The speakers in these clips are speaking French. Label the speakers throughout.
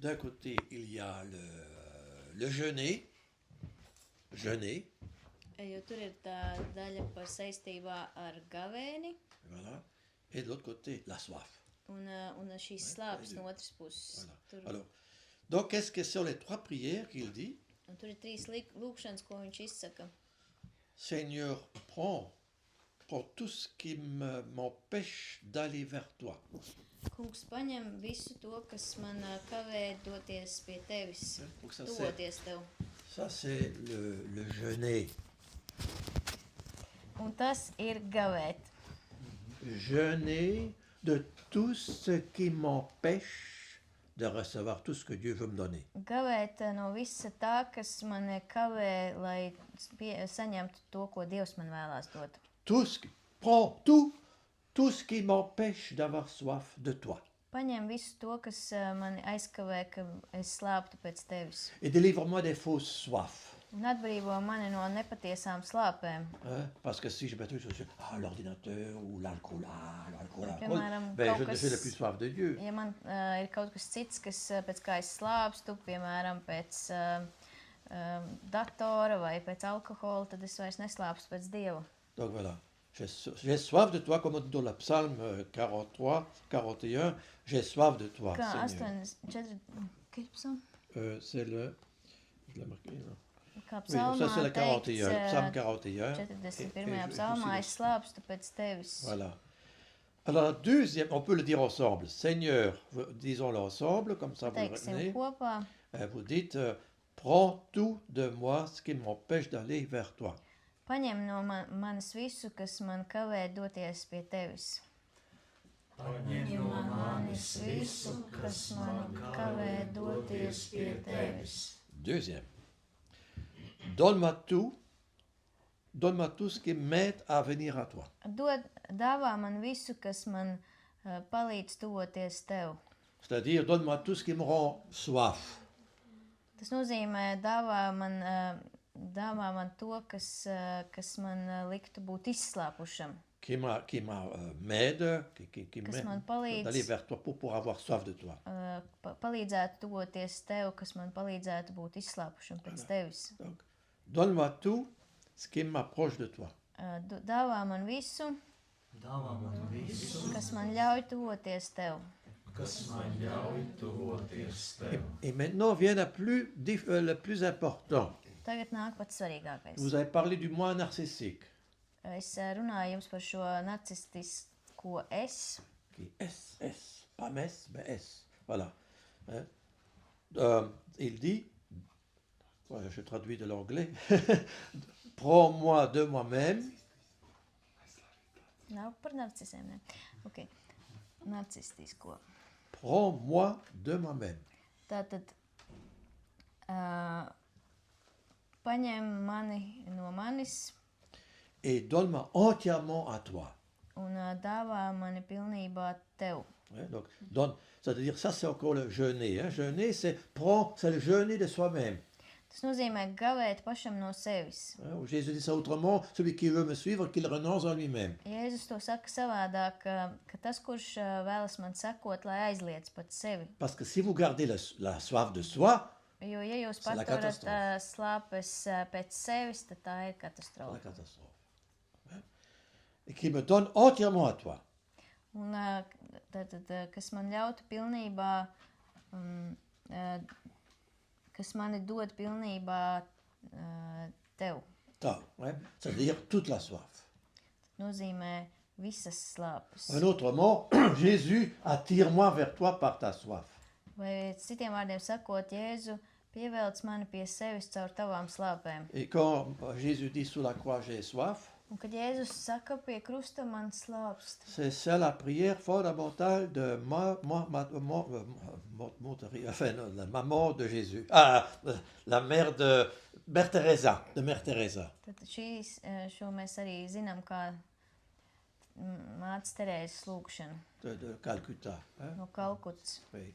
Speaker 1: d'un côté, il y a le jeûner,
Speaker 2: Jo tur ir tā daļa par saistībā ar gavēni
Speaker 1: voilà, et de l'autre côté, la soif.
Speaker 2: un šīs slāpes no otras puses.
Speaker 1: Voilà.
Speaker 2: Tur,
Speaker 1: Alors, donc, qu'est-ce que sont les trois prières qu'il dit?
Speaker 2: un tur ir 3 lūkšanas, ko viņš izsaka.
Speaker 1: Seigneur, prends tout ce qui m'empêche d'aller vers toi.
Speaker 2: Kungs, paņem visu to, kas man kavē doties pie tevis,
Speaker 1: Donc ça,
Speaker 2: tuvoties tev.
Speaker 1: c'est le jeûner.
Speaker 2: Un tas ir gavēt.
Speaker 1: Jeûner de tout ce qui m'empêche de recevoir tout ce que Dieu veut me donner.
Speaker 2: Gavēt no visa tā, kas man kavē, lai saņemtu to, ko Dievs man vēlās dot.
Speaker 1: Prends tout ce qui m'empêche d'avoir soif de toi.
Speaker 2: Paņem visu to, kas mani aizkavē, ka es slāptu pēc tevis.
Speaker 1: Et délivre-moi des fausses soifs.
Speaker 2: Un atbrīvo mani no nepatiesām slāpēm.
Speaker 1: Hein? Parce que si je mets tout sur l'ordinateur ou l'alcool,
Speaker 2: Piemēram,
Speaker 1: ben, je
Speaker 2: kaut
Speaker 1: ne
Speaker 2: kas-
Speaker 1: fais plus soif de Dieu.
Speaker 2: Ja man ir kaut kas cits, kas pēc kā es slāpstu, piemēram, pēc datora vai pēc alkohola, tad es vairs neslāpstu pēc Dieva.
Speaker 1: Donc voilà, j'ai soif de toi, comme on dit dans le psaume 43, 41, j'ai soif de toi,
Speaker 2: Kā
Speaker 1: Seigneur.
Speaker 2: 84,
Speaker 1: C'est le... Je l'ai marqué, non?
Speaker 2: kā
Speaker 1: Oui, ça c'est le
Speaker 2: psalmā
Speaker 1: 41, psaume
Speaker 2: teikts
Speaker 1: 41.
Speaker 2: 41. psalmā, es slāpstu pēc tevis.
Speaker 1: Voilà. Alors, la deuxième, on peut le dire ensemble. Seigneur, disons-le ensemble, comme ça vous le
Speaker 2: Teiksim
Speaker 1: retenez.
Speaker 2: kopā,
Speaker 1: Vous dites, prends tout de moi ce qui m'empêche d'aller vers toi.
Speaker 2: paņem no manis visu, kas man kavē doties pie tevis.
Speaker 3: Paņem no manis
Speaker 2: visu, kas man kavē doties pie tevis.
Speaker 1: Deuxième, donne-moi tout ce qui m'aide à venir à toi.
Speaker 2: Dāvā man visu, kas man palīdz tuvoties tev.
Speaker 1: C'est-à-dire, donne-moi tout ce qui me rend soif.
Speaker 2: Tas nozīmē, dāvā man to, kas man liktu būt izslāpušam,
Speaker 1: Qui m'aide, qui
Speaker 2: kas
Speaker 1: m'aide
Speaker 2: man palīdz,
Speaker 1: d'aller vers toi pour avoir soif de toi.
Speaker 2: palīdzētu tuvoties tev, kas man palīdzētu būt izslāpušam pēc tevis.
Speaker 1: Donc, donne-moi tout ce qui m'approche de toi.
Speaker 2: Dāvā man visu,
Speaker 3: Dāvā man visu,
Speaker 2: kas man ļauj tuvoties tev.
Speaker 3: kas man ļauj tuvoties tev.
Speaker 1: Et maintenant vient le plus important.
Speaker 2: Tagad nāk pats svarīgākais.
Speaker 1: Vous avez parlé du moi narcissique.
Speaker 2: Es runāju jums par šo narcistisko es.
Speaker 1: Qui est S, pas mes, mais S. Voilà. Hein? Il dit, voilà, je traduis de l'anglais, prends-moi de moi-même.
Speaker 2: Nav par narcisiem, ne? Ok. Narcistisko.
Speaker 1: Prends-moi de moi-même.
Speaker 2: Tātad paņem mani no manis
Speaker 1: Et donne-moi entièrement à toi.
Speaker 2: un dāvā mani pilnībā tev.
Speaker 1: Hein? Donc, c'est-à-dire, ça c'est encore le jeûner. Hein? Jeûner, c'est le jeûner de soi-même.
Speaker 2: Tas nozīmē gavēt pašam no sevis.
Speaker 1: Hein? Jésus dit ça autrement, celui qui veut me suivre, qu'il renonce en lui-même.
Speaker 2: Jēzus to saka savādāk, ka tas, kurš vēlas man sekot, lai aizliedz pats sevi.
Speaker 1: Parce que si vous gardez la soif de soi,
Speaker 2: Jo, ja jūs
Speaker 1: C'est la
Speaker 2: paturat
Speaker 1: catastrophe.
Speaker 2: slāpes pēc sevis, tad tā ir
Speaker 1: c'est la
Speaker 2: katastrofa.
Speaker 1: catastrophe. Hein? Et qui me donne entièrement à toi.
Speaker 2: Un tātad, kas man ļautu pilnībā, kas mani dod pilnībā tev.
Speaker 1: Ça, hein? C'est-à-dire toute la soif.
Speaker 2: Nozīmē visas slāpes.
Speaker 1: Un autre mot, Jésus, attire-moi vers toi par ta soif.
Speaker 2: Vai citiem vārdiem sakot, Jēzu, pievelc mani pie sevis caur tavām slāpēm.
Speaker 1: Et quand Jésus dit sous la croix, j'ai soif,
Speaker 2: Un kad Jēzus saka pie krusta man slāpst,
Speaker 1: c'est ça la prière fondamentale de ma maman de Jésus. La mère de Mère Teresa.
Speaker 2: tad šo mēs arī zinām kā mātes Terēzes lūgšanu
Speaker 1: De Calcutta. Hein?
Speaker 2: no Kalkutas.
Speaker 1: Oui.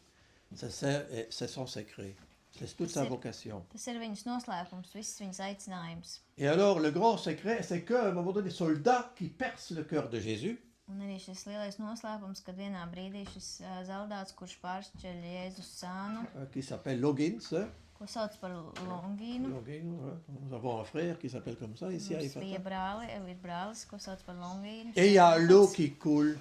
Speaker 1: C'est son secret. C'est toute sa
Speaker 2: C'est-
Speaker 1: vocation.
Speaker 2: Tas ir viņas noslēpums, viss viņas aicinājums.
Speaker 1: Et alors, le grand secret, c'est qu'à un moment donné, des soldats qui percent le cœur de Jésus,
Speaker 2: Un arī šis lielais noslēpums, kad vienā brīdī šis zaldāts, kurš pāršķeļ Jēzus sānu,
Speaker 1: qui s'appelle Logins.
Speaker 2: ko sauc par Longīnu.
Speaker 1: Login, ouais. Nous avons un frère qui s'appelle comme ça ici à
Speaker 2: Mums bija
Speaker 1: Ephrata.
Speaker 2: ir brālis, ko sauc par Longīnu.
Speaker 1: Et il y a l'eau qui coule,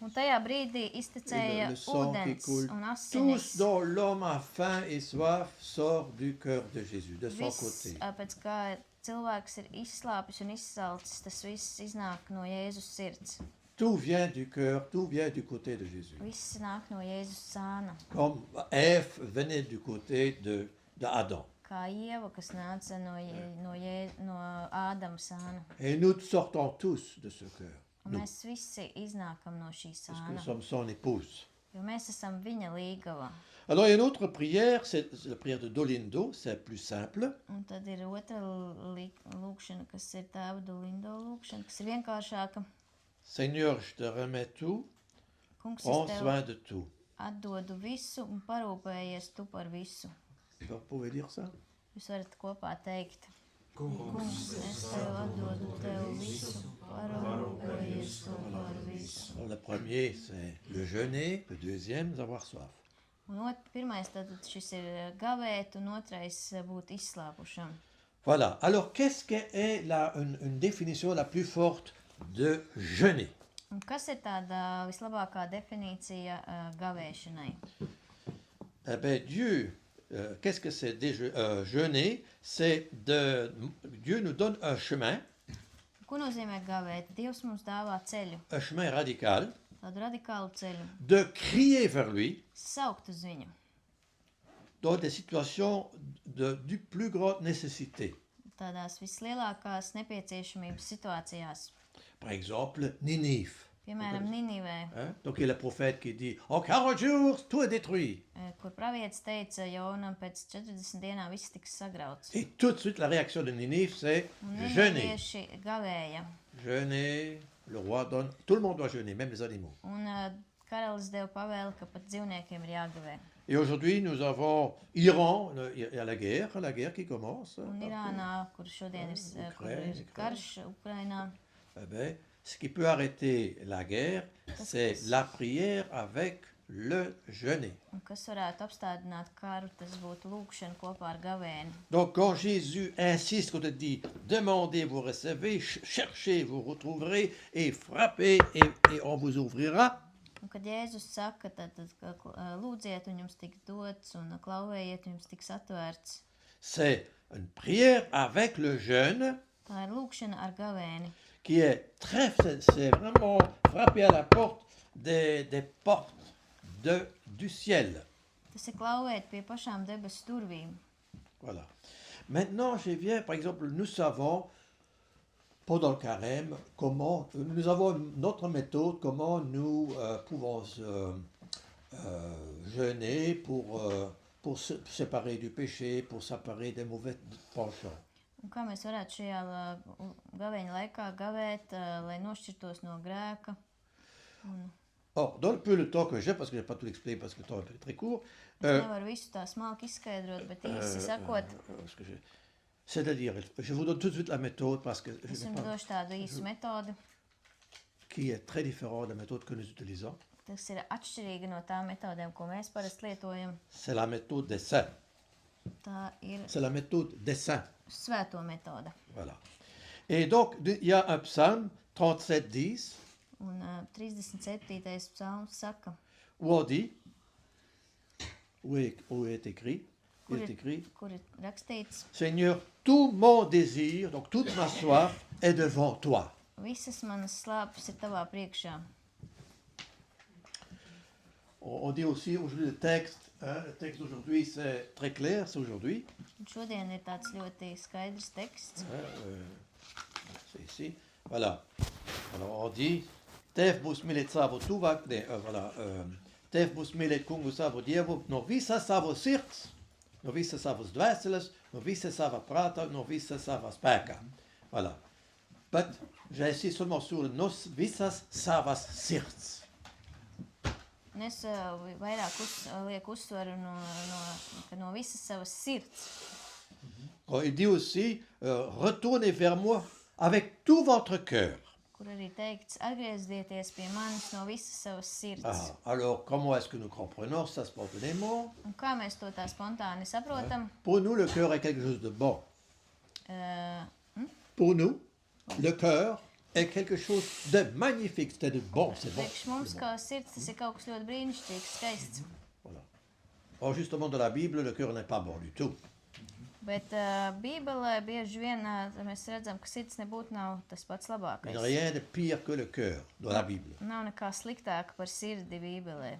Speaker 2: Un tajā brīdī iztecēja
Speaker 1: le sang qui
Speaker 2: ūdens
Speaker 1: coule.
Speaker 2: un
Speaker 1: Tout
Speaker 2: asinis.
Speaker 1: ce dont l'homme a faim et soif sort du cœur de Jésus, de son
Speaker 2: Viss,
Speaker 1: côté.
Speaker 2: pēc kā cilvēks ir izslāpis un izsalcis, tas viss iznāk no Jēzus sirds.
Speaker 1: Tout vient du cœur, tout vient du côté de Jésus.
Speaker 2: Viss nāk no Jēzus sāna.
Speaker 1: Comme Ève venait du côté de Adam.
Speaker 2: Kā Ieva, kas nāca no Ādama sāna.
Speaker 1: Et nous sortons tous de ce cœur,
Speaker 2: Un
Speaker 1: nous,
Speaker 2: mēs visi iznākam no šī
Speaker 1: parce que
Speaker 2: sāna,
Speaker 1: nous sommes son épouse.
Speaker 2: jo mēs esam viņa līgava.
Speaker 1: Alors, il y a une autre prière, c'est la prière de Dolindo, c'est plus simple.
Speaker 2: Un tad ir otra lūkšana, kas ir tēva Dolindo lūkšana, kas ir vienkāršāka.
Speaker 1: Seigneur, je te remets tout,
Speaker 2: Kungs,
Speaker 1: prends
Speaker 2: es tev
Speaker 1: soin de tout.
Speaker 2: atdodu visu un parūpējies tu par visu.
Speaker 1: Vous pouvez dire ça?
Speaker 2: Jūs varat kopā teikt.
Speaker 3: Kungs,
Speaker 2: Kungs, es tev atdodu tev visu, parūpējies tu par visu.
Speaker 1: Alors, le premier, c'est le jeûner, le deuxième, avoir soif.
Speaker 2: Un pirmais tad šis ir gavēt, un otrais būt izslāpušam.
Speaker 1: Voilà. Alors, qu'est-ce qu'est une définition la plus forte de jeûner?
Speaker 2: Un kas ir tāda vislabākā definīcija gavēšanai?
Speaker 1: Eh bien, Dieu, qu'est-ce que c'est jeûner? C'est Dieu nous donne un chemin
Speaker 2: Ko nozīmē gavēt? Dievs mums dāvā ceļu,
Speaker 1: un chemin radical,
Speaker 2: tādu radikālu ceļu,
Speaker 1: de crier vers lui
Speaker 2: saukt uz viņu.
Speaker 1: dans des situations du plus grande nécessité.
Speaker 2: Tādās vislielākās nepieciešamības situācijās,
Speaker 1: Par exemple, Ninive.
Speaker 2: piemēram, Ninivē,
Speaker 1: Hein? Donc, il y a le prophète qui dit, en 40 jours, tout est détruit.
Speaker 2: kur pravietis teica Jonam, pēc 40 dienām viss tiks sagrauts.
Speaker 1: Et tout de suite, la réaction de Ninive, c'est
Speaker 2: Un
Speaker 1: jeûner.
Speaker 2: ninivieši gavēja,
Speaker 1: Jeûner, le roi donne, tout le monde doit jeûner, même les animaux.
Speaker 2: un karalis deva pavēli, ka pat dzīvniekiem ir jāgavē.
Speaker 1: Et aujourd'hui, nous avons Iran, il y a la guerre qui commence.
Speaker 2: Un Irānā, kur šodien ir, kur ir karš Ukrainā,
Speaker 1: Eh ben, ce qui peut arrêter la guerre, c'est la prière avec le jeûner.
Speaker 2: un kas varētu apstādināt karu, tas būtu lūkšana kopā ar gavēni.
Speaker 1: Donc, quand Jésus insiste, quand il dit demandez, vous recevez, cherchez, vous retrouverez, et frappez, et on vous ouvrira.
Speaker 2: Un kad Jēzus saka, tad lūdziet, un jums tiks dots, un klauvējiet, un jums tiks atvērts.
Speaker 1: C'est une prière avec le jeûne
Speaker 2: Tā ir lūkšana ar gavēni,
Speaker 1: qui est c'est vraiment frapper à la porte des portes du ciel.
Speaker 2: tas ir klauvēt pie pašām debesu durvīm.
Speaker 1: Voilà. Maintenant, je viens, par exemple, nous savons, pendant le carême, nous avons notre méthode, comment nous pouvons jeûner pour se séparer du péché, pour séparer des mauvais penchants.
Speaker 2: Un kā mēs varētu šajā gavēņa laikā gavēt, lai nošķirtos no grēka?
Speaker 1: Or, dans le peu le temps que j'ai, parce que je n'ai pas tout expliqué, parce que le temps est très court,
Speaker 2: Es nevaru visu tā smalki izskaidrot, bet īsi sakot,
Speaker 1: c'est-à-dire, je vous donne tout de suite la méthode, parce que
Speaker 2: es jums došu tādu īsu metodi,
Speaker 1: qui est très différente de la méthode que nous utilisons.
Speaker 2: tas ir atšķirīga no tām metodēm, ko mēs parasti lietojam.
Speaker 1: C'est la méthode des saints.
Speaker 2: Tā ir
Speaker 1: C'est la méthode des saints.
Speaker 2: svēto metode.
Speaker 1: Voilà. Et donc, il y a un psaume, 37:10,
Speaker 2: Un 37. psalms saka,
Speaker 1: où on dit, où est écrit, il est écrit,
Speaker 2: kur ir rakstīts,
Speaker 1: Seigneur, tout mon désir, donc toute ma soif est devant toi.
Speaker 2: visas manas slāpes ir tavā priekšā.
Speaker 1: On dit aussi aujourd'hui le texte d'aujourd'hui, c'est très clair, c'est aujourd'hui.
Speaker 2: Un šodien ir tāds ļoti skaidrs teksts.
Speaker 1: C'est ici. Voilà. Alors on dit, Tev būs mīlēt savu tuvākni, voilà, Tev būs mīlēt kungu savu dievu no visa savas sirds, no visa savas dvēseles, no visa sava prāta, no visa sava spēka. Voilà. Bet j'insiste seulement sur no visas savas sirds.
Speaker 2: Un es vairāk lieku uzsvaru no visas savas sirds.
Speaker 1: Il dit aussi, retournez vers moi avec tout votre cœur.
Speaker 2: kur arī teikts, atgriezieties pie manis no visas savas sirds.
Speaker 1: Ah, alors, comment est-ce que nous comprenons ça spontanément?
Speaker 2: Un kā mēs to tā spontāni saprotam?
Speaker 1: Pour nous, le cœur est quelque chose de bon. Pour nous, le cœur est quelque chose de magnifique, c'est de bon, c'est bon.
Speaker 2: Priekš mums,
Speaker 1: c'est bon.
Speaker 2: kā sirds, tas ir kaut kas ļoti brīnišķīgs, skaists.
Speaker 1: Voilà. Or, justement, dans la Bible, le cœur n'est pas bon du tout.
Speaker 2: Bet Bībelē bieži vien mēs redzam, ka sirds nebūtu nav tas pats
Speaker 1: Il n'y
Speaker 2: labākais.
Speaker 1: a rien de pire que le cœur dans la Bible.
Speaker 2: Nav nekā sliktāk par sirdi Bībelē.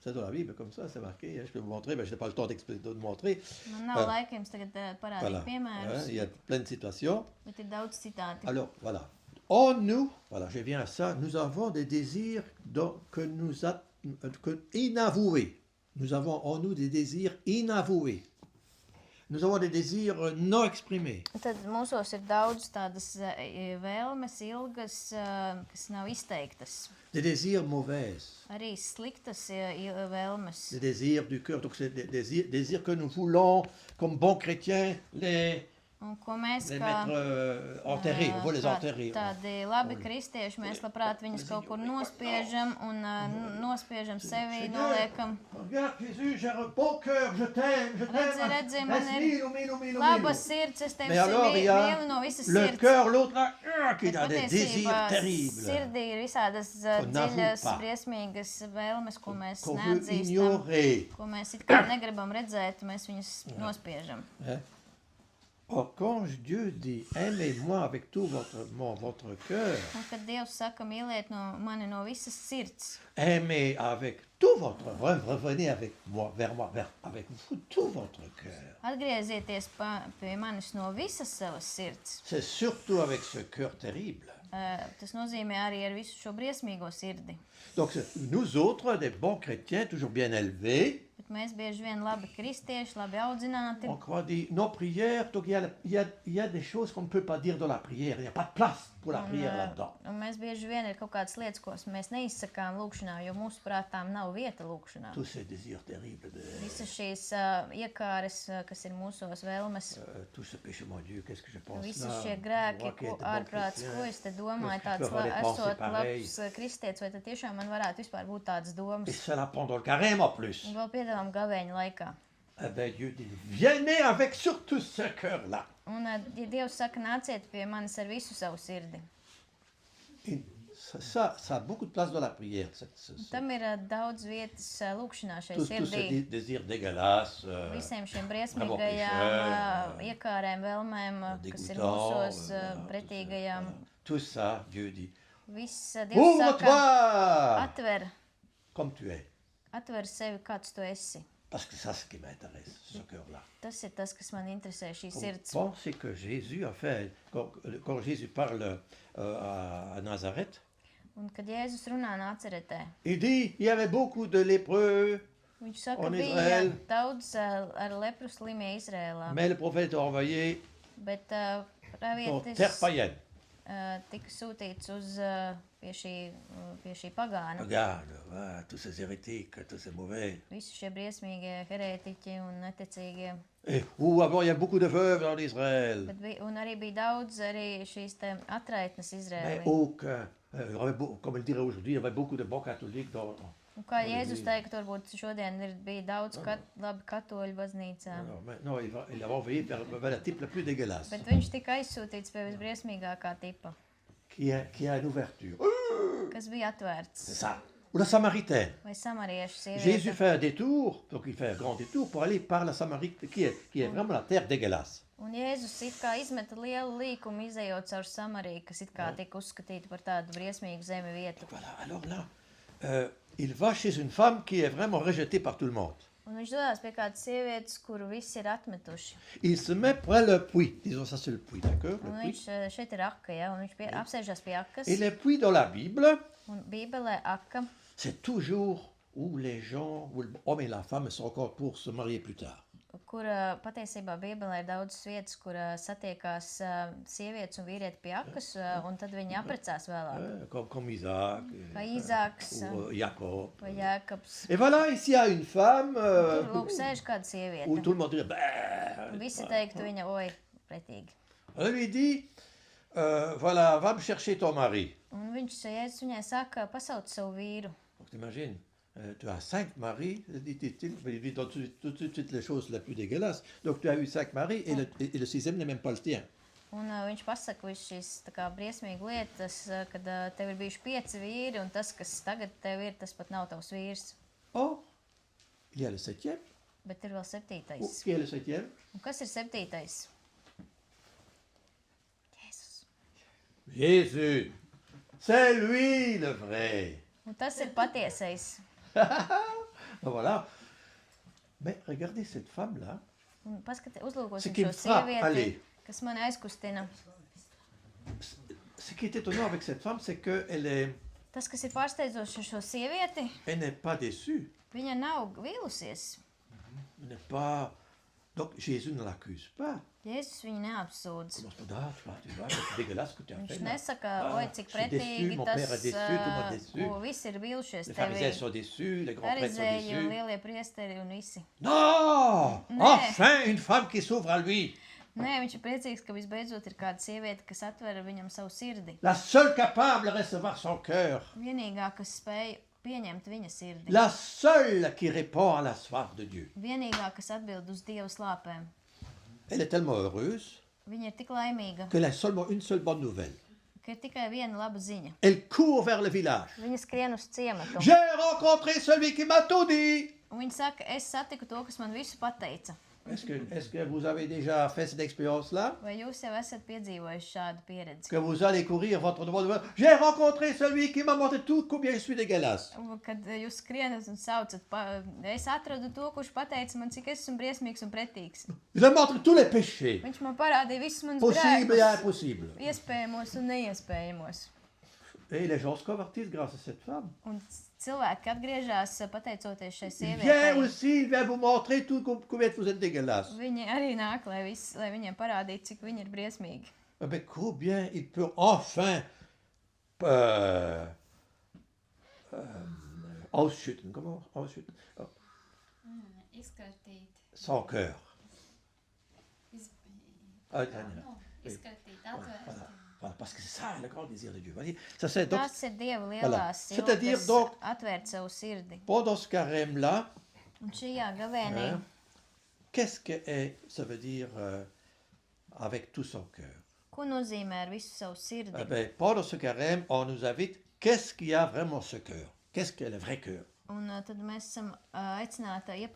Speaker 1: C'est dans la Bible, comme ça, c'est marqué. Hein, je peux vous montrer, mais je n'ai pas le temps de montrer.
Speaker 2: Man nav laika jums tagad parādīt
Speaker 1: Voilà.
Speaker 2: piemērus,
Speaker 1: Hein, il y a plein de situations.
Speaker 2: bet ir daudz citāti.
Speaker 1: Alors, voilà. En nous, voilà, je viens à ça, nous avons des désirs inavoués. Nous avons en nous des désirs inavoués. Nous avons des désirs non exprimés.
Speaker 2: Tad mūsos ir daudz tādas vēlmes, ilgas, kas nav izteiktas.
Speaker 1: Des désirs mauvaises.
Speaker 2: Arī sliktas vēlmes.
Speaker 1: Des désirs du cœur. Donc, c'est des désirs que nous voulons, comme bons chrétiens, les
Speaker 2: Un ko mēs
Speaker 1: les
Speaker 2: kā
Speaker 1: mettre enterrés. On veut les enterrer.
Speaker 2: tādi labi kristieši, mēs labprāt viņus kaut kur nospiežam un nospiežam sevi, noliekam.
Speaker 1: Regarde Jésus, j'ai un bon cœur, je t'aime, je t'aime.
Speaker 2: Redzi, man ir
Speaker 1: Mille.
Speaker 2: labas sirds, es tevi
Speaker 1: Mais alors, il y a
Speaker 2: mīlu no visas
Speaker 1: le
Speaker 2: sirds.
Speaker 1: cœur, l'autre là, qui
Speaker 2: Bet
Speaker 1: a des désirs
Speaker 2: patiesībā
Speaker 1: terribles.
Speaker 2: sirdī ir visādas
Speaker 1: n'avoue
Speaker 2: dziļas,
Speaker 1: pas.
Speaker 2: briesmīgas vēlmes, ko mēs
Speaker 1: Qu'on veut
Speaker 2: neatzīstam,
Speaker 1: ignorer.
Speaker 2: ko mēs it kā negribam redzēt, mēs viņus nospiežam.
Speaker 1: Hein? Or, quand Dieu dit aimez-moi avec tout votre cœur,
Speaker 2: Un kad Dievs saka mīliet no mani no visas sirds,
Speaker 1: aimez avec tout votre revenez avec moi, avec vous tout votre cœur.
Speaker 2: atgriezieties pie manis no visas savas sirds.
Speaker 1: C'est surtout avec ce cœur terrible.
Speaker 2: Tas nozīmē arī ar visu šo briesmīgo sirdi.
Speaker 1: Donc, nous autres, des bons chrétiens, toujours bien élevés,
Speaker 2: Bet mēs bieži vien labi kristieši, labi audzināti.
Speaker 1: on croit dire nos prières, donc il y a des choses qu'on ne peut pas dire dans la prière. Il n'y a pas de place pour la prière là-dedans.
Speaker 2: Un mēs bieži vien ir kaut kādas lietas, ko mēs neizsakām lūkšanā, jo mūsu prātām nav vieta lūkšanā.
Speaker 1: Tous ces désirs terribles,
Speaker 2: Visas šīs iekāres, kas ir mūsos vēlmes,
Speaker 1: tout ce péché, mon Dieu, qu'est-ce que je pense
Speaker 2: visi
Speaker 1: là?
Speaker 2: šie
Speaker 1: Moi
Speaker 2: grēki,
Speaker 1: qui
Speaker 2: ko
Speaker 1: étais bon
Speaker 2: ārprāts,
Speaker 1: chrétien,
Speaker 2: ko es te domāju,
Speaker 1: qu'est-ce que
Speaker 2: tāds
Speaker 1: je peux avoir des pensées
Speaker 2: esot
Speaker 1: pareilles?
Speaker 2: labs kristietis, vai tad tiešām man varētu vispār būt tādas
Speaker 1: Et
Speaker 2: domas?
Speaker 1: cela pendant le carême en plus.
Speaker 2: Un vēl piedāvām gavēņa laikā.
Speaker 1: Eh bien, Dieu dit, venez avec surtout ce cœur-là.
Speaker 2: Un, ja Dievs saka, nāciet pie manis ar visu savu sirdi.
Speaker 1: Et ça a beaucoup de place dans la prière.
Speaker 2: Tam ir daudz vietas lūkšanā šai
Speaker 1: Tous ces
Speaker 2: sirdī.
Speaker 1: désirs dégueulasses.
Speaker 2: Visiem šiem briesmīgajām iekārēm, vēlmēm, kas ir mūsos pretīgajām.
Speaker 1: Tout ça, Dieu dit,
Speaker 2: Viss Dievs saka,
Speaker 1: ouvre-toi
Speaker 2: atver
Speaker 1: comme tu es.
Speaker 2: sevi, kāds tu esi.
Speaker 1: Parce que c'est ce qui m'intéresse, ce cœur-là.
Speaker 2: Tas ir tas, kas man interesē, šī
Speaker 1: Vous
Speaker 2: sirds.
Speaker 1: pensez que Jésus a fait, quand Jésus parle à Nazareth,
Speaker 2: Un kad Jēzus runā Nāceretē,
Speaker 1: il dit, il y avait beaucoup de lépreux,
Speaker 2: viņš saka,
Speaker 1: Un
Speaker 2: bija
Speaker 1: Izraēl.
Speaker 2: daudz ar lepru slimie Izrēlā,
Speaker 1: mais le prophète est envoyé
Speaker 2: bet
Speaker 1: en
Speaker 2: pravietis
Speaker 1: terre païenne.
Speaker 2: tika sūtīts uz pie šī pagāna.
Speaker 1: Regarde, voilà, tous ces hérétiques, tous ces mauvais.
Speaker 2: Visi šie briesmīgie herētiķi un neticīgie.
Speaker 1: Et avant, il y a beaucoup de veuves en Israël.
Speaker 2: Un arī bija daudz arī šīs te atraitnes
Speaker 1: Mais
Speaker 2: Izrēlī.
Speaker 1: aucun, comme il dirait aujourd'hui, il y avait beaucoup de bons catholiques dans...
Speaker 2: Un kā Jēzus teikt, varbūt šodien bija daudz labi katoļu baznīcā.
Speaker 1: Non, il l'avait envoyé vers la type la plus dégueulasse,
Speaker 2: Bet viņš tika aizsūtīts pie visbriesmīgākā tipa,
Speaker 1: qui a une ouverture.
Speaker 2: kas bija
Speaker 1: C'est
Speaker 2: atvērts.
Speaker 1: ça. Ou la Samaritaine.
Speaker 2: Vai samariešu
Speaker 1: Jésus
Speaker 2: sieviete.
Speaker 1: fait un détour, donc il fait un grand détour pour aller par la Samarie, qui est vraiment la terre dégueulasse.
Speaker 2: Un Jēzus it kā izmeta lielu līkumu, izejot caur Samariju, kas it kā tika uzskatīta par tādu briesmīgu zemi vietu.
Speaker 1: Voilà, alors là, il va chez une femme qui est vraiment rejetée par tout le monde.
Speaker 2: Un viņš dodas pie kādas sievietes, kuru visi ir atmetuši.
Speaker 1: Il se met près le puits, disons ça c'est le puits, d'accord? Le
Speaker 2: Un
Speaker 1: puits.
Speaker 2: viņš šeit ir aka, ja, un viņš apsēžas pie akas.
Speaker 1: Et les puits dans la Bible,
Speaker 2: Un Bībelē aka,
Speaker 1: c'est toujours où les gens, où l'homme et la femme sont encore pour se marier plus tard.
Speaker 2: kur patiesībā Bībelē ir daudzas vietas, kur satiekās sievietes un vīrieti pie akas, un tad viņi apprecās vēlāk.
Speaker 1: Comme Isaac,
Speaker 2: Kā Īzāks
Speaker 1: ou Jacob.
Speaker 2: vai Jēkabs.
Speaker 1: Et voilà, ici il y a une femme
Speaker 2: Tur lūk sēž kāda
Speaker 1: où
Speaker 2: sieviete.
Speaker 1: tout le monde dirait, ben,
Speaker 2: Visi teiktu viņa, oi, pretīgi.
Speaker 1: alors il dit, voilà, va me chercher ton mari.
Speaker 2: Un viņš Jēzus viņai saka, pasauc savu vīru.
Speaker 1: Donc t'imagines, tu as 5 maris, dit-il, mais il dit tout de suite les choses les plus dégueulasses. Donc tu as eu 5 maris et le 6e n'est même pas le tien.
Speaker 2: Un viņš pasaka visu šīs tā kā briesmīgi lietas, kad tev ir bijuši 5 vīri, un tas, kas tagad tev ir, tas pat nav tavs vīrs.
Speaker 1: Or, il y a le 7e.
Speaker 2: Bet ir vēl 7.
Speaker 1: Qui est le 7e?
Speaker 2: Un kas ir 7? Jēzus.
Speaker 1: Jésus. C'est lui le vrai.
Speaker 2: Un tas ir patiesais.
Speaker 1: Voilà. Mais regardez cette femme-là.
Speaker 2: Un
Speaker 1: Ce
Speaker 2: uzlūkosim
Speaker 1: qui
Speaker 2: šo
Speaker 1: me frappe,
Speaker 2: sievieti,
Speaker 1: allez.
Speaker 2: kas mani aizkustina.
Speaker 1: Ce qui est étonnant avec cette femme, c'est qu'elle
Speaker 2: Tas, kas ir pārsteidzoši ar šo sievieti,
Speaker 1: n'est pas déçue.
Speaker 2: viņa nav vīlusies.
Speaker 1: Elle n'est pas... Donc Jésus ne l'accuse pas.
Speaker 2: Jēzus viņu neapsūdz.
Speaker 1: Commence pas, tu vois, c'est dégueulasse que tu as
Speaker 2: Viņš
Speaker 1: fait là.
Speaker 2: nesaka, oi, cik
Speaker 1: je suis déçu,
Speaker 2: pretīgi
Speaker 1: mon
Speaker 2: tas,
Speaker 1: père est déçu, tout le monde est déçu.
Speaker 2: ko visi ir vīlušies
Speaker 1: Les
Speaker 2: tevī.
Speaker 1: pharisiens sont déçus, les grands prêtres sont
Speaker 2: Farizēji un
Speaker 1: déçus.
Speaker 2: lielie priesteri un visi.
Speaker 1: Non!
Speaker 2: Mais-
Speaker 1: Enfin, une femme qui s'ouvre à lui.
Speaker 2: Nē, viņš ir priecīgs, ka visbeidzot ir kāda sieviete, kas atver viņam savu sirdi.
Speaker 1: La seule capable de recevoir son cœur.
Speaker 2: Vienīgā, kas spēj pieņemt viņa sirdi.
Speaker 1: La seule qui répond à la soif de Dieu.
Speaker 2: Vienīgā, kas atbild uz Dieva slāpēm.
Speaker 1: Elle est tellement heureuse
Speaker 2: Viņa ir tik laimīga,
Speaker 1: qu'elle a seulement une seule bonne nouvelle.
Speaker 2: ka ir tikai viena laba ziņa.
Speaker 1: Elle court vers le village.
Speaker 2: Viņa skrien uz ciematu.
Speaker 1: J'ai rencontré celui qui m'a tout dit.
Speaker 2: Un viņa saka, es satiku to, kas man visu pateica.
Speaker 1: Est-ce que vous avez déjà fait cette expérience-là?
Speaker 2: Vai jūs jau esat piedzīvojuši šādu pieredzi?
Speaker 1: Que vous allez courir votre bonne nouvelle. J'ai rencontré celui qui m'a montré tout combien je suis dégueulasse.
Speaker 2: Kad jūs skrienat un saucat, es atradu to, kurš pateica man, cik es esmu briesmīgs un pretīgs.
Speaker 1: Je leur montre tous les péchés,
Speaker 2: Viņš man parādīja visus manus
Speaker 1: possibles et
Speaker 2: grēkus,
Speaker 1: impossibles.
Speaker 2: iespējamos un neiespējamos.
Speaker 1: Et les gens se convertissent grâce à cette femme.
Speaker 2: Un cilvēki atgriežas pateicoties šai
Speaker 1: Il vient
Speaker 2: sievietei.
Speaker 1: aussi, il vient vous montrer tout combien vous êtes dégueulasse.
Speaker 2: Viņi arī nāk, lai viņiem parādītu, cik viņi ir briesmīgi.
Speaker 1: Mais combien il peut enfin ausschütten, comment ausschütten?
Speaker 4: Izskatīt,
Speaker 1: Son cœur. Ah,
Speaker 4: izskatīt,
Speaker 1: Voilà,
Speaker 4: atvērt.
Speaker 1: voilà, parce que c'est ça le grand désir de Dieu. Voyez, ça c'est donc
Speaker 2: Tas ir Dieva
Speaker 1: Voilà.
Speaker 2: lielās
Speaker 1: C'est-à-dire
Speaker 2: siltas,
Speaker 1: donc-
Speaker 2: atvērt savu sirdi.
Speaker 1: pendant ce carême-là,
Speaker 2: Un šajā gavēnī,
Speaker 1: hein, qu'est-ce que ça veut dire avec tout son cœur?
Speaker 2: ko nozīmē ar visu savu sirdi?
Speaker 1: Eh ben, pendant ce carême, on nous invite, qu'est-ce qu'il y a vraiment ce cœur? Qu'est-ce qu'est le vrai cœur?
Speaker 2: Un tad mēs esam aicināti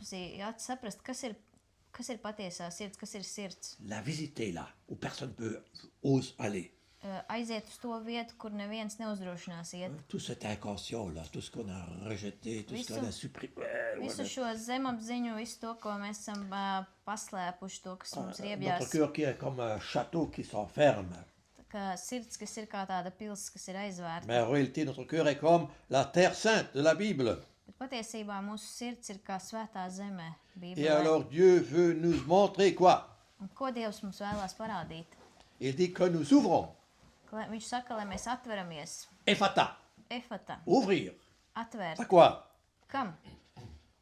Speaker 2: saprast, kas ir patiesā sirds, kas ir sirds.
Speaker 1: La visiter là, où personne ose aller.
Speaker 2: Aiziet uz to vietu, kur neviens neuzdrošinās iet.
Speaker 1: Tout cet inconscient là, tout ce qu'on a rejeté, tout ce qu'on a supprimé.
Speaker 2: Visu šo zemapziņu, visu to, ko mēs esam paslēpuši, to, kas mums ir
Speaker 1: Notre
Speaker 2: iebjās.
Speaker 1: cœur qui est comme un château qui s'enferme.
Speaker 2: Tā kā sirds, kas ir kā tāda pils, kas ir aizvērta.
Speaker 1: Mais en réalité, notre cœur est comme la terre sainte de la Bible.
Speaker 2: Bet patiesībā mūsu sirds ir kā svētā zemē,
Speaker 1: Et
Speaker 2: Bībelē.
Speaker 1: alors Dieu veut nous montrer quoi?
Speaker 2: Un ko Dievs mums vēlās parādīt?
Speaker 1: Il dit que nous ouvrons.
Speaker 2: Viņš saka, lai mēs atveramies.
Speaker 1: Ephata,
Speaker 2: Efata,
Speaker 1: ouvrir.
Speaker 2: atvērt.
Speaker 1: À quoi?
Speaker 2: Kam?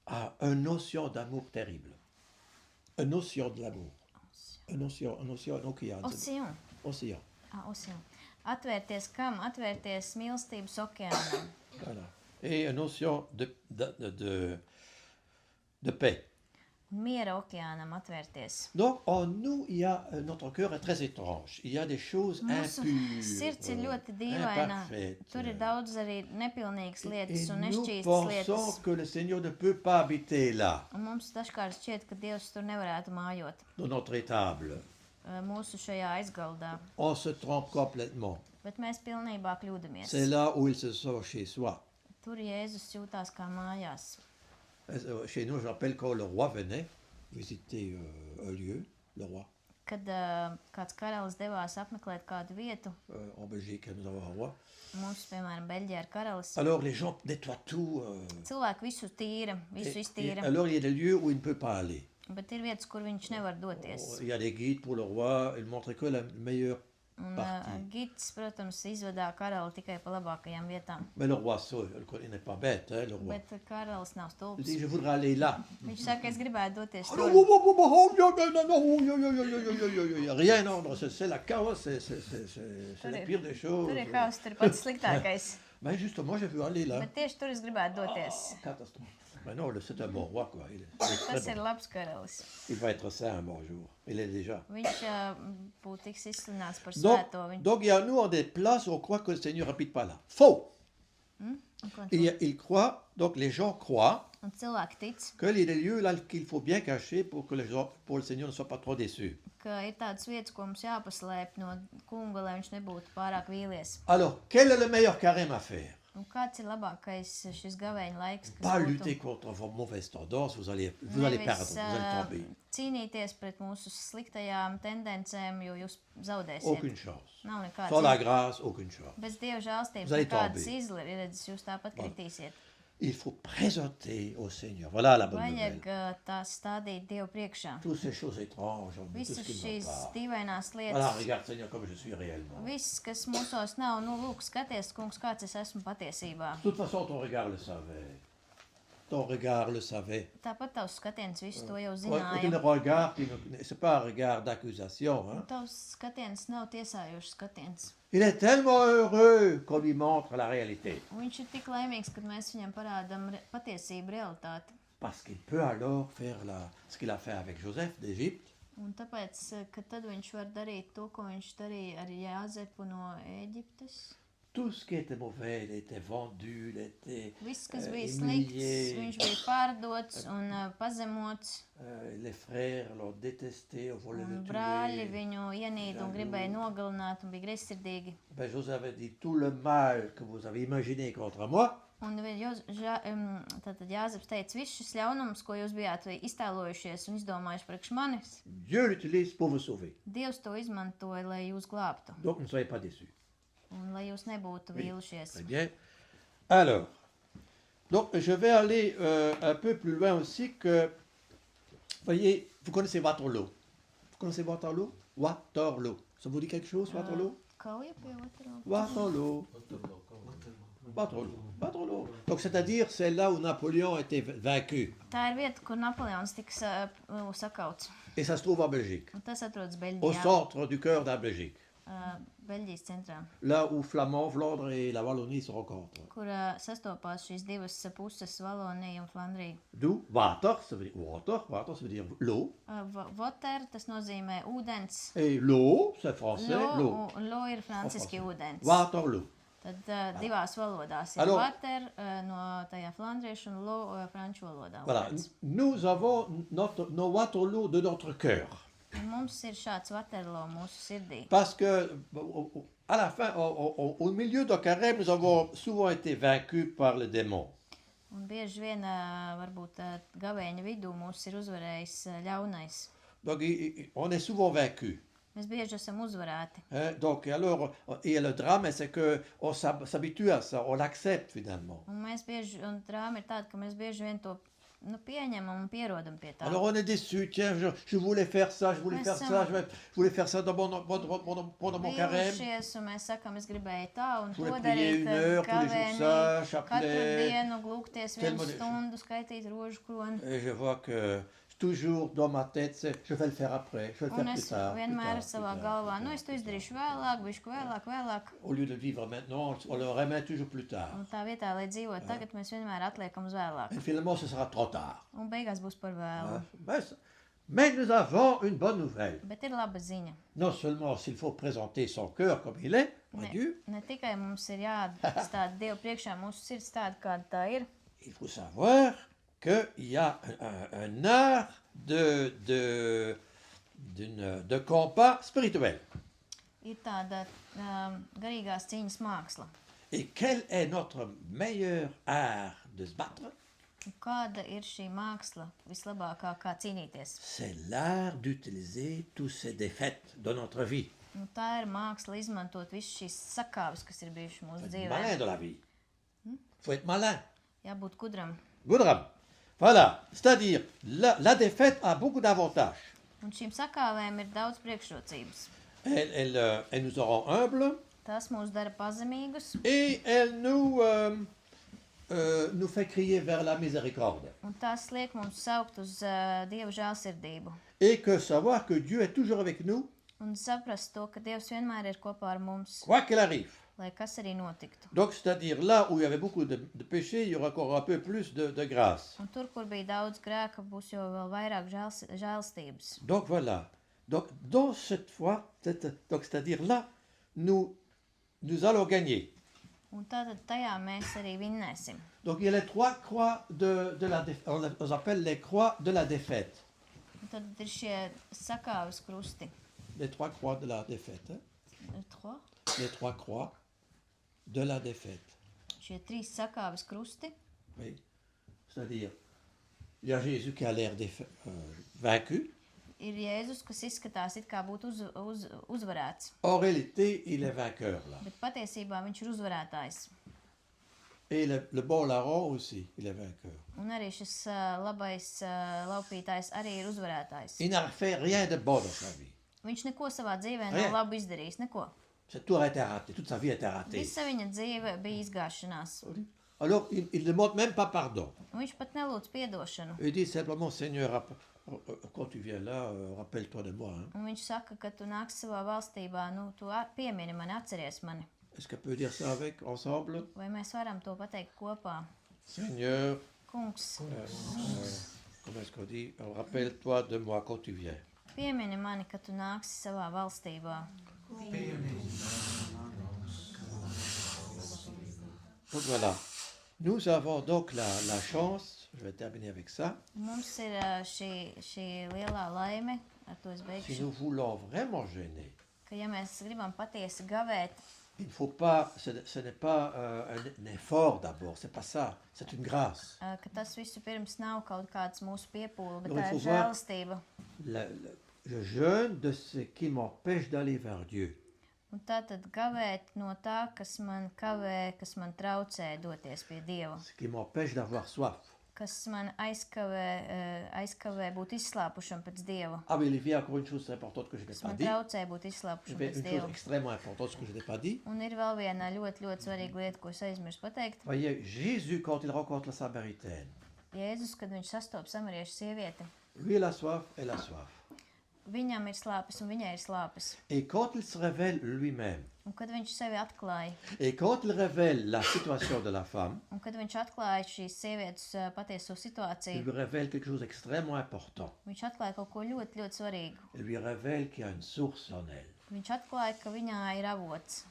Speaker 1: À une notion d'amour terrible. Une notion de l'amour. Une notion, un océan.
Speaker 2: Oceān.
Speaker 1: Océan.
Speaker 2: Oceān. Atvērties kam? Atvērties mīlestības okeānam.
Speaker 1: Voilà. Et une notion de paix.
Speaker 2: Un miera okeānam atvērties.
Speaker 1: Donc, en nous, notre cœur est très étrange. Il y a des choses
Speaker 2: Mūsu
Speaker 1: impures,
Speaker 2: sirds ir ļoti dīvaina.
Speaker 1: imparfaites.
Speaker 2: Tur ir daudz arī nepilnīgas
Speaker 1: Et
Speaker 2: lietas un
Speaker 1: nous
Speaker 2: nešķīstas lietas.
Speaker 1: pensons que le Seigneur ne peut pas habiter là,
Speaker 2: Un mums dažkārt šķiet, ka Dievs tur nevarētu mājot.
Speaker 1: dans notre étable.
Speaker 2: Mūsu šajā aizgaldā.
Speaker 1: On se trompe complètement.
Speaker 2: Bet mēs pilnībā kļūdamies.
Speaker 1: C'est là où il se sent chez soi.
Speaker 2: Tur Jēzus jūtās kā mājās.
Speaker 1: Chez nous, je rappelle quand le roi venait visiter un lieu, le roi.
Speaker 2: Kad kāds karalis devās apmeklēt kādu vietu,
Speaker 1: En Belgique, nous avons un roi.
Speaker 2: mums, piemēram, Beļģijā ir karalis,
Speaker 1: Alors les gens nettoient tout.
Speaker 2: cilvēki visu tīra, visu iztīra,
Speaker 1: Alors il y a des lieux où il ne peut pas aller.
Speaker 2: bet ir vietas, kur viņš nevar doties.
Speaker 1: Il y a des guides pour le roi. Il montre que le meilleur
Speaker 2: Un
Speaker 1: parties.
Speaker 2: Gits, protams, izvadā karali tikai pa labākajām vietām.
Speaker 1: Mais le roi Saul, il n'est pas bête, hein, le roi.
Speaker 2: Bet karalis nav
Speaker 1: Il
Speaker 2: stulbs.
Speaker 1: dit, je voudrais aller là.
Speaker 2: Viņš saka, es gribētu doties
Speaker 1: Oh,
Speaker 2: tur.
Speaker 1: non, rien, non, non, c'est la chaos, c'est la pire des choses.
Speaker 2: Tur ir haus, tur ir pats sliktākais.
Speaker 1: Mais justement, j'ai vu aller là.
Speaker 2: Bet tieši tur es gribētu doties.
Speaker 1: Catastrophe. Mais non, c'est un bon roi, quoi. Il est très
Speaker 2: Tas ir
Speaker 1: bon.
Speaker 2: labs karalis.
Speaker 1: Il va être saint un bon jour. Il est déjà.
Speaker 2: Viņš būtu tiks izsludināts par
Speaker 1: Donc,
Speaker 2: svēto.
Speaker 1: donc il y a nous en des places où on croit que le Seigneur n'habite pas là. Faux.
Speaker 2: Un ko
Speaker 1: Il croit, donc les gens croient
Speaker 2: Un cilvēki tic,
Speaker 1: qu'il y a des lieux là qu'il faut bien cacher pour que pour le Seigneur ne soit pas trop déçu.
Speaker 2: ka ir tādas vietas, ko mums jāpaslēp no kunga, lai viņš nebūtu pārāk vīlies.
Speaker 1: Alors, quel est le meilleur carême à faire?
Speaker 2: Un kāds ir labākais šis gavēņa laiks,
Speaker 1: Pas
Speaker 2: kas
Speaker 1: lutter contre vos mauvaises tendances, vous allez perdre, vous allez tomber.
Speaker 2: Cīnīties pret mūsu sliktajām tendencēm, jo jūs zaudēsiet.
Speaker 1: Aucune chance.
Speaker 2: Nav nekāds
Speaker 1: Sans la grâce, aucune chance.
Speaker 2: Bez Dieva žēlstības
Speaker 1: Vous allez
Speaker 2: nekādas
Speaker 1: tomber.
Speaker 2: izredzes, jūs tāpat kritīsiet.
Speaker 1: Il faut présenter au Seigneur. Voilà la bonne
Speaker 2: Vajag
Speaker 1: nouvelle.
Speaker 2: tās stādīt Dievu priekšā.
Speaker 1: Toutes ces choses étranges, tout
Speaker 2: Visas
Speaker 1: ce qui ne
Speaker 2: šīs
Speaker 1: va pas.
Speaker 2: dīvainās
Speaker 1: Voilà,
Speaker 2: lietas,
Speaker 1: regarde Seigneur comme je suis réellement.
Speaker 2: viss, kas mūsos nav, nu lūk, skaties, kungs, kāds es esmu patiesībā.
Speaker 1: De toute façon, ton regard le savait. Ton regard le savait.
Speaker 2: Tāpat tavs skatiens visu to jau
Speaker 1: C'est un
Speaker 2: zināja.
Speaker 1: regard c'est pas un regard d'accusation. Hein.
Speaker 2: Tavs skatiens nav tiesājošs skatiens.
Speaker 1: Il est tellement heureux qu'on lui montre la réalité.
Speaker 2: Un viņš ir tik laimīgs, kad mēs viņam parādām patiesību, realitāti.
Speaker 1: Parce qu'il peut alors faire ce qu'il a fait avec Joseph d'Égypte.
Speaker 2: Un tāpēc, ka tad viņš var darīt to, ko viņš darīja ar Jāzepu no Ēģiptes.
Speaker 1: Tout ce qui était mauvais, il était vendu, il était
Speaker 2: Viss, kas bija slikts,
Speaker 1: humilié.
Speaker 2: viņš bija pārdots un pazemots.
Speaker 1: Les frères l'ont détesté, on voulait le
Speaker 2: Un brāļi
Speaker 1: tuer.
Speaker 2: viņu ienīda un gribēja nogalināt un bija greizsirdīgi.
Speaker 1: Ben, Joseph avait dit tout le mal que vous avez imaginé contre moi.
Speaker 2: Un tātad Jāzeps teica, viss šis ļaunums, ko jūs bijāt iztēlojušies un izdomājuši priekš manis,
Speaker 1: Dieu l'utilise pour vous sauver.
Speaker 2: Dievs to izmantoja, lai jūs glābtu
Speaker 1: Donc ne soyez pas déçus.
Speaker 2: un lai jūs nebūtu vīlušies.
Speaker 1: Très bien. Alors, donc je vais aller un peu plus loin aussi que, voyez, vous connaissez Waterloo. Vous connaissez Waterloo? Waterloo. Ça vous dit quelque chose, Waterloo?
Speaker 2: Kauja pie Waterloo.
Speaker 1: Waterloo. Waterloo. Waterloo. Donc c'est-à-dire c'est là où Napoléon a été vaincu.
Speaker 2: Tā ir vieta, kur Napoleons tika sakauts.
Speaker 1: Et ça se trouve en Belgique,
Speaker 2: Un tas atrodas
Speaker 1: au
Speaker 2: Beļģijā,
Speaker 1: centre du cœur de la Belgique.
Speaker 2: Beļģijas centrā,
Speaker 1: Là où Flamand, Flandre et la Wallonie se rencontrent.
Speaker 2: kur sastopās šīs divas puses, Valonija un Flandrija.
Speaker 1: D'où water, ça veut dire water, ça veut dire l'eau.
Speaker 2: Water, tas nozīmē ūdens.
Speaker 1: Et l'eau, c'est français, l'eau.
Speaker 2: Lo ir franciski ūdens.
Speaker 1: Waterloo.
Speaker 2: Tad divās valodās ir
Speaker 1: Alors-
Speaker 2: water no tajā flandriešu un lo franču valodā.
Speaker 1: Voilà,
Speaker 2: ūdens.
Speaker 1: nous avons nos Waterloo de notre cœur.
Speaker 2: Un mums ir šāds Waterloo mūsu sirdī.
Speaker 1: Parce que, à la fin, au milieu de carême, nous avons souvent été vaincus par le démon.
Speaker 2: Un bieži vien varbūt gavēņa vidū mūs ir uzvarējis ļaunais.
Speaker 1: Donc, on est souvent vaincus.
Speaker 2: Mēs bieži esam uzvarēti.
Speaker 1: Hein. Donc, alors, et le drame, c'est qu'on s'habitue à ça, on l'accepte finalement.
Speaker 2: Un drāma ir tāda, ka mēs bieži vien to pieņemam un pierodam pie tā.
Speaker 1: Alors, on est déçus, tiens, je voulais faire ça, je voulais
Speaker 2: Mais
Speaker 1: faire
Speaker 2: ça-
Speaker 1: ça, je voulais faire ça pendant mon carême.
Speaker 2: Vīlušies, un mēs sakam, es gribēju tā un
Speaker 1: Je
Speaker 2: to
Speaker 1: voulais prier
Speaker 2: darīt.
Speaker 1: une heure, tous les jours ça,
Speaker 2: Katru
Speaker 1: chapelet.
Speaker 2: dienu glūgties
Speaker 1: Tel
Speaker 2: 1
Speaker 1: modèle.
Speaker 2: stundu, skaitīt rožu kroni.
Speaker 1: Et je vois que toujours dans ma tête, c'est je vais le faire après, je vais le
Speaker 2: Un
Speaker 1: faire plus
Speaker 2: es
Speaker 1: tard.
Speaker 2: vienmēr
Speaker 1: plus
Speaker 2: savā
Speaker 1: tard.
Speaker 2: galvā, nu es to izdarīšu vēlāk, bišku vēlāk.
Speaker 1: Au lieu de le vivre maintenant, on le remet toujours plus tard.
Speaker 2: Un tā vietā, lai dzīvotu tagad, mēs vienmēr atliekam uz vēlāk.
Speaker 1: Et finalement, ce sera trop tard.
Speaker 2: Un beigās būs par vēlu.
Speaker 1: Hein. Mais nous avons une bonne nouvelle.
Speaker 2: Bet ir laba ziņa.
Speaker 1: Non seulement s'il faut présenter son cœur comme il est, à Dieu,
Speaker 2: Ne tikai mums ir jāatstāda Dievu priekšā mūsu sirds tāda, kāda tā ir.
Speaker 1: il faut savoir qu'il y a un art de combat spirituel.
Speaker 2: Ir tāda garīgās cīņas māksla.
Speaker 1: Et quel est notre meilleur art de se battre?
Speaker 2: Un kāda ir šī māksla vislabākā, kā cīnīties?
Speaker 1: C'est l'art d'utiliser toutes ces défaites de notre vie.
Speaker 2: Nu, tā ir māksla izmantot visu šīs sakāves, kas ir bijušas mūsu
Speaker 1: Faut être
Speaker 2: dzīvē.
Speaker 1: malin dans la vie. Faut être malin.
Speaker 2: Jābūt gudram.
Speaker 1: Goudram. Voilà. C'est-à-dire, la défaite a beaucoup d'avantages.
Speaker 2: Un šīm sakāvēm ir daudz priekšrocības.
Speaker 1: Elle nous rend humbles
Speaker 2: Tas mūs dara pazemīgus,
Speaker 1: et elle nous fait crier vers la miséricorde.
Speaker 2: un tas liek mums saukt uz Dieva žēlsirdību.
Speaker 1: Et que savoir que Dieu est toujours avec nous,
Speaker 2: Un saprast to, ka Dievs vienmēr ir kopā ar mums,
Speaker 1: quoi qu'il arrive.
Speaker 2: lai kas arī notiktu.
Speaker 1: Donc, c'est-à-dire là où il y avait beaucoup de péchés, il y aura encore un peu plus de grâce.
Speaker 2: Un tur, kur bija daudz grēka, būs jau vēl vairāk žēlstības.
Speaker 1: Donc voilà. Donc dans cette foi, c'est-à-dire là, nous allons gagner.
Speaker 2: Un tātad tajā mēs arī vinnēsim.
Speaker 1: Donc il y a les trois croix de la défaite. On les appelle les croix de la défaite.
Speaker 2: Un tad ir šie sakāves krusti.
Speaker 1: Les trois croix de la défaite. Hein?
Speaker 2: Tro?
Speaker 1: Les trois croix de la défaite.
Speaker 2: Šie trīs sakāves krusti.
Speaker 1: Oui. C'est-à-dire, il y a Jésus qui a l'air vaincu.
Speaker 2: Ir Jēzus, kas izskatās it kā būtu uzvarēts.
Speaker 1: En réalité, il est vainqueur là.
Speaker 2: Bet patiesībā viņš ir uzvarētājs.
Speaker 1: Et le bon larron aussi, il est vainqueur.
Speaker 2: Un arī šis labais laupītājs arī ir uzvarētājs.
Speaker 1: Il n'a fait rien de bon dans sa vie.
Speaker 2: Viņš neko savā dzīvē
Speaker 1: Rien.
Speaker 2: nav labu izdarījis, neko.
Speaker 1: Tout a été raté, toute sa vie a été ratée.
Speaker 2: Visa viņa dzīve bija izgāšanās.
Speaker 1: Alors, il ne demande même pas pardon.
Speaker 2: Un viņš pat nelūdz piedošanu.
Speaker 1: Il dit simplement, Seigneur, quand tu viens là, rappelle-toi de moi. Hein.
Speaker 2: Un viņš saka, ka tu nāks savā valstībā, tu piemini mani, atceries mani.
Speaker 1: Est-ce qu'on peut dire ça ensemble?
Speaker 2: Vai mēs varam to pateikt kopā?
Speaker 1: Seigneur,
Speaker 2: Kungs,
Speaker 1: comment est-ce qu'on dit? Rappelle-toi de moi quand tu viens.
Speaker 2: piemini mani, ka tu nāksi savā valstībā.
Speaker 1: Donc voilà. Nous avons donc la chance, je vais terminer avec ça,
Speaker 2: Mums ir šī lielā laime, ar to es
Speaker 1: si
Speaker 2: beigšu,
Speaker 1: nous voulons vraiment gêner,
Speaker 2: ka ja mēs gribam patiesi gavēt,
Speaker 1: il ne faut pas, ce n'est pas un effort d'abord, c'est pas ça, c'est une grâce.
Speaker 2: ka tas visu pirms nav kaut kāds mūsu piepūle, bet
Speaker 1: Nu,
Speaker 2: tā
Speaker 1: il
Speaker 2: ir
Speaker 1: faut voir.
Speaker 2: žēlastība.
Speaker 1: Je jeûne de ce qui m'empêche d'aller vers Dieu.
Speaker 2: Un tātad gavēt no tā, kas man kavē, kas man traucē doties pie Dieva,
Speaker 1: Ce qui m'empêche d'avoir soif.
Speaker 2: kas man aizkavē būt izslāpušam pēc Dieva,
Speaker 1: Ah mais il vient encore une chose importante que je n'ai
Speaker 2: kas
Speaker 1: pas
Speaker 2: man
Speaker 1: dit.
Speaker 2: traucē būt izslāpušam pēc
Speaker 1: Une
Speaker 2: Dieva.
Speaker 1: chose extrêmement importante que je n'ai pas dit.
Speaker 2: Un ir vēl viena ļoti, ļoti svarīga lieta, ko es aizmirsu pateikt.
Speaker 1: Voyez, Jésus, quand il rencontre la Samaritaine,
Speaker 2: Jēzus, kad viņš sastopas samariešu sievieti,
Speaker 1: lui il a soif, elle a soif.
Speaker 2: viņam ir slāpes un viņai ir slāpes.
Speaker 1: Et quand il se révèle lui-même,
Speaker 2: Un kad viņš sevi atklāja,
Speaker 1: et quand il révèle la situation de la femme,
Speaker 2: un kad viņš atklāja šīs sievietes patieso
Speaker 1: il
Speaker 2: situāciju,
Speaker 1: lui révèle quelque chose d'extrêmement important.
Speaker 2: viņš atklāja kaut ko ļoti, ļoti svarīgu.
Speaker 1: Il lui révèle qu'il y a une source en elle.
Speaker 2: Viņš atklāja, ka viņā ir avots.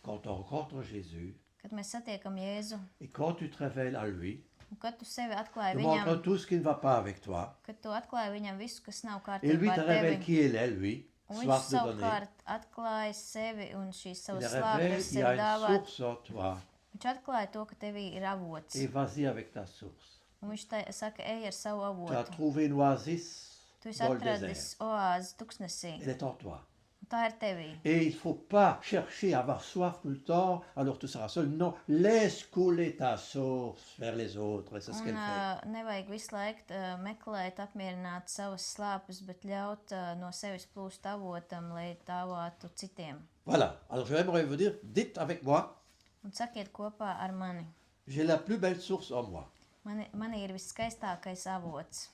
Speaker 1: Quand on rencontre Jésus,
Speaker 2: Kad mēs satiekam Jēzu,
Speaker 1: et quand tu te révèles à lui,
Speaker 2: un kad tu sevi atklāji
Speaker 1: tu montres
Speaker 2: viņam,
Speaker 1: tout ce qui ne va pas avec toi,
Speaker 2: kad tu atklāji viņam visu, kas nav
Speaker 1: et lui
Speaker 2: kārtībā
Speaker 1: te
Speaker 2: ar
Speaker 1: révèle
Speaker 2: tevi,
Speaker 1: qui il est, lui,
Speaker 2: un viņš
Speaker 1: soif de donner.
Speaker 2: savukārt atklāja sevi un šīs
Speaker 1: Il
Speaker 2: savas
Speaker 1: révèle
Speaker 2: slāpes
Speaker 1: qu'il y
Speaker 2: sevi
Speaker 1: a une
Speaker 2: dāvāt.
Speaker 1: source en toi,
Speaker 2: Viņš atklāja to, ka tevī ir avots.
Speaker 1: et vas-y avec ta source.
Speaker 2: Un viņš saka, ej ar savu
Speaker 1: Tu as
Speaker 2: avotu.
Speaker 1: trouvé une oasis
Speaker 2: Tu esi
Speaker 1: dans le
Speaker 2: atradis
Speaker 1: désert.
Speaker 2: oāzi tuksnesī.
Speaker 1: Elle est en toi.
Speaker 2: Un tā ir tevī.
Speaker 1: Et il ne faut pas chercher à avoir soif tout le temps, alors tu seras seul. Non, laisse couler ta source vers les autres, et c'est ce
Speaker 2: Un
Speaker 1: qu'elle fait.
Speaker 2: nevajag visu laiku meklēt, apmierināt savas slāpes, bet ļaut no sevis plūst avotam, lai dāvātu citiem.
Speaker 1: Voilà, alors j'aimerais vous dire, dites avec moi,
Speaker 2: Un sakiet kopā ar mani.
Speaker 1: j'ai la plus belle source en moi.
Speaker 2: Mani ir viskaistākais avots.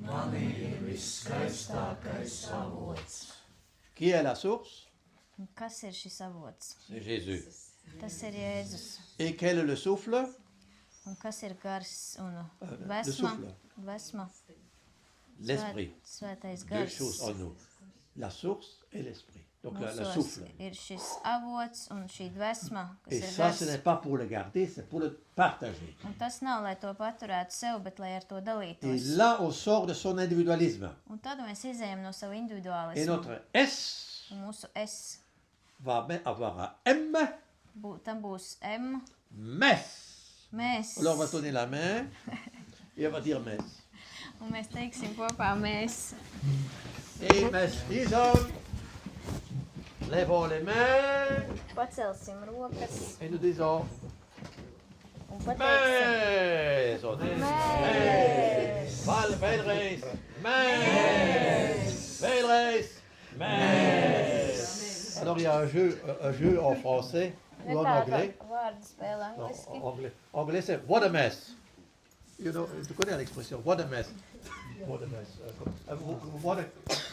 Speaker 3: Manī ir viskaistākais avots.
Speaker 1: Qui est la source?
Speaker 2: Un kas ir šis avots?
Speaker 1: C'est Jésus.
Speaker 2: Tas ir Jēzus.
Speaker 1: Et quel est le souffle?
Speaker 2: Un kas ir gars un
Speaker 1: Le
Speaker 2: vesma?
Speaker 1: souffle,
Speaker 2: Vesma.
Speaker 1: l'esprit.
Speaker 2: Svētais
Speaker 1: Deux
Speaker 2: gars.
Speaker 1: choses en nous. La source et l'esprit. Donc le
Speaker 2: Mūsos
Speaker 1: souffle.
Speaker 2: ir šis avots un šī dvēsma, kas
Speaker 1: Et
Speaker 2: ir
Speaker 1: ça, ce
Speaker 2: gars.
Speaker 1: n'est pas pour le garder, c'est pour le partager.
Speaker 2: Un tas nav, lai to paturētu sev, bet lai ar to
Speaker 1: Et
Speaker 2: dalītos.
Speaker 1: là, on sort de son individualisme.
Speaker 2: Un tad mēs izējam no savu
Speaker 1: Et
Speaker 2: individuālismu.
Speaker 1: notre S
Speaker 2: Un mūsu es,
Speaker 1: va avoir un M,
Speaker 2: tam būs M,
Speaker 1: mess.
Speaker 2: mēs.
Speaker 1: Alors on va donner la main et on va dire mess.
Speaker 2: Un mēs teiksim kopā mēs.
Speaker 1: Et mess disons, lèvons les mains
Speaker 2: Pacelsim rokas
Speaker 1: et nous disons
Speaker 2: un pateiksim.
Speaker 1: mess. On dit mess. Vēlreiz, mess. Vēlreiz, mess. Alors il y a un jeu en français ou en anglais.
Speaker 2: Vārdu spēle
Speaker 1: Non,
Speaker 2: angliski.
Speaker 1: anglais c'est what a mess. You know, tu connais l'expression what a mess. What a mess.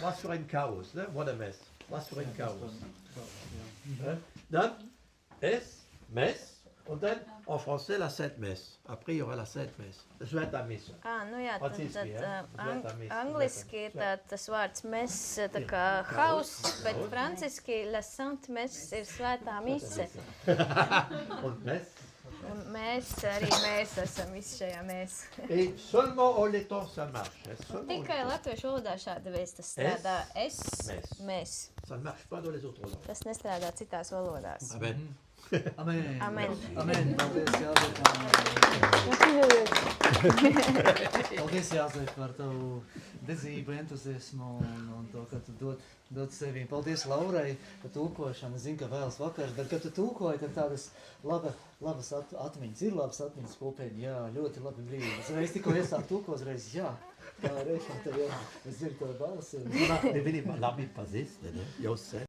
Speaker 1: Was für ein Chaos, ne? What a mess. Was für ein Chaos. Dann S, mess. Und dann en français la Sainte Messe. Après il y aura la Sainte Messe. Svētā mise.
Speaker 2: Nu jā,
Speaker 1: Latvijas,
Speaker 2: tad
Speaker 1: jā. Svētā mise.
Speaker 2: angliski tas vārds mess, tā kā hauss, bet franciski la sainte messe ir svētā mise.
Speaker 1: Und mess.
Speaker 2: Un arī mēs esam visi šajā mēs.
Speaker 1: Et seulement en letton ça marche.
Speaker 2: Tikai latviešu valodā šāda veids tas strādā. Es, mēs.
Speaker 1: Ça ne marche pas dans les autres langues.
Speaker 2: Tas nestrādā citās valodās.
Speaker 1: Amen.
Speaker 4: Amen.
Speaker 2: Amen.
Speaker 4: Amen. Paldies, Jāzef. Paldies, Jāzef, par tavu dedzību, entuziasmu un to, ka tu dod sevi. Paldies Laurai par tūkošanu. Zinu, ka vēlas vakars, bet, kad tu tūkoji, tad tādas labas atmiņas. Ir labas atmiņas kopēji, jā, ļoti labi brīdi. Es reiz tikko iesāk tūko, uzreiz, jā. Tā reiz, tev jau, es dzirdu to balsi.
Speaker 1: Ne bili labi paziste, ne? Jau sen.